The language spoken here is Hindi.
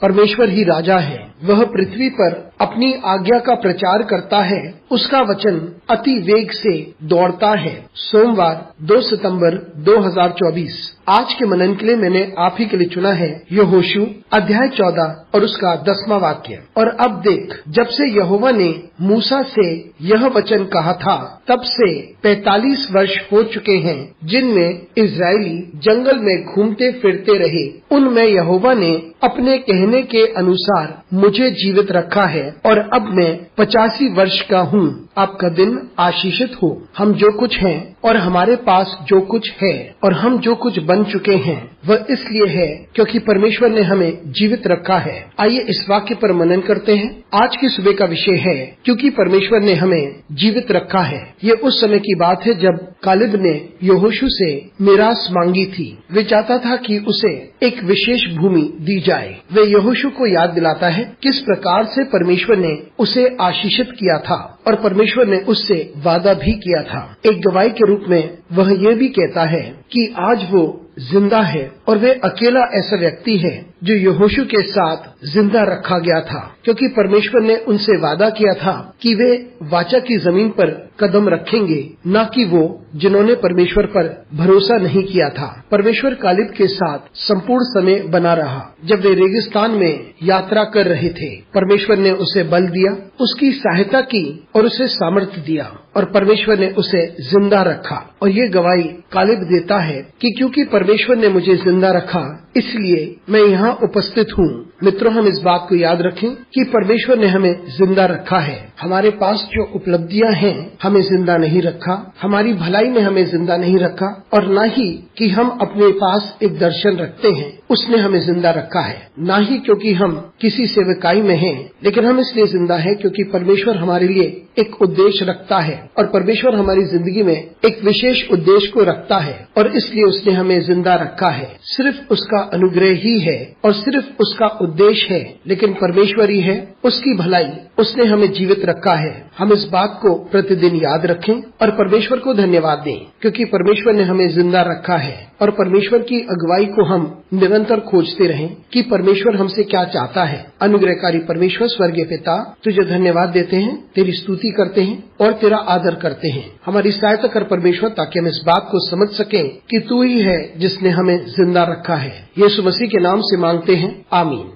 परमेश्वर ही राजा है। वह पृथ्वी पर अपनी आज्ञा का प्रचार करता है। उसका वचन अति वेग से दौड़ता है। सोमवार 2 सितंबर 2024। आज के मनन के लिए मैंने आप ही के लिए चुना है यहोशू अध्याय 14 और उसका 10वां वाक्य। और अब देख, जब से यहोवा ने मूसा से यह वचन कहा था, तब से 45 वर्ष हो चुके हैं, जिनमें इजरायली जंगल में घूमते फिरते रहे। उनमें यहोवा ने अपने कहने के अनुसार मुझे जीवित रखा है और अब मैं 85 वर्ष का हूँ। आपका दिन आशीषित हो। हम जो कुछ हैं और हमारे पास जो कुछ है और हम जो कुछ बन चुके हैं, वह इसलिए है क्योंकि परमेश्वर ने हमें जीवित रखा है। आइए इस वाक्य पर मनन करते हैं। आज की सुबह का विषय है क्योंकि परमेश्वर ने हमें जीवित रखा है। ये उस समय की बात है जब कालेब ने यहोशू से मीरास मांगी थी। वे चाहता था कि उसे एक विशेष भूमि दी जाए। वे यहोशू को याद दिलाता है किस प्रकार से परमेश्वर ने उसे आशीषित किया था और परमेश्वर ने उससे वादा भी किया था। एक गवाही के रूप में वह ये भी कहता है कि आज वो जिंदा है और वे अकेला ऐसा व्यक्ति है जो यहोशू के साथ जिंदा रखा गया था, क्योंकि परमेश्वर ने उनसे वादा किया था कि वे वाचा की जमीन पर कदम रखेंगे, न कि वो जिन्होंने परमेश्वर पर भरोसा नहीं किया था। परमेश्वर कालेब के साथ संपूर्ण समय बना रहा। जब वे रेगिस्तान में यात्रा कर रहे थे, परमेश्वर ने उसे बल दिया, उसकी सहायता की और उसे सामर्थ्य दिया और परमेश्वर ने उसे जिंदा रखा। और ये गवाही कालेब देता है कि क्योंकि परमेश्वर ने मुझे जिंदा रखा, इसलिए मैं यहाँ उपस्थित हूँ। मित्रों, हम इस बात को याद रखें कि परमेश्वर ने हमें जिंदा रखा है। हमारे पास जो उपलब्धियां हैं, हमें जिंदा नहीं रखा। हमारी भलाई ने हमें जिंदा नहीं रखा और न ही कि हम अपने पास एक दर्शन रखते हैं, उसने हमें जिंदा रखा है। न ही क्योंकि हम किसी सेवकाई में हैं, लेकिन हम इसलिए जिंदा है क्योंकि परमेश्वर हमारे लिए एक उद्देश्य रखता है और परमेश्वर हमारी जिंदगी में एक विशेष उद्देश्य को रखता है और इसलिए उसने हमें जिंदा रखा है। सिर्फ उसका अनुग्रह ही है और सिर्फ उसका उद्देश्य है, लेकिन परमेश्वर ही है, उसकी भलाई, उसने हमें जीवित रखा है। हम इस बात को प्रतिदिन याद रखें और परमेश्वर को धन्यवाद दें क्योंकि परमेश्वर ने हमें जिंदा रखा है। और परमेश्वर की अगुवाई को हम निरंतर खोजते रहें कि परमेश्वर हमसे क्या चाहता है। अनुग्रहकारी परमेश्वर स्वर्गीय पिता, तुझे धन्यवाद देते हैं, तेरी स्तुति करते हैं और तेरा आदर करते हैं। हमारी सहायता कर परमेश्वर, ताकि हम इस बात को समझ सकें कि तू ही है जिसने हमें जिंदा रखा है। यीशु मसीह के नाम से मांगते हैं, आमीन।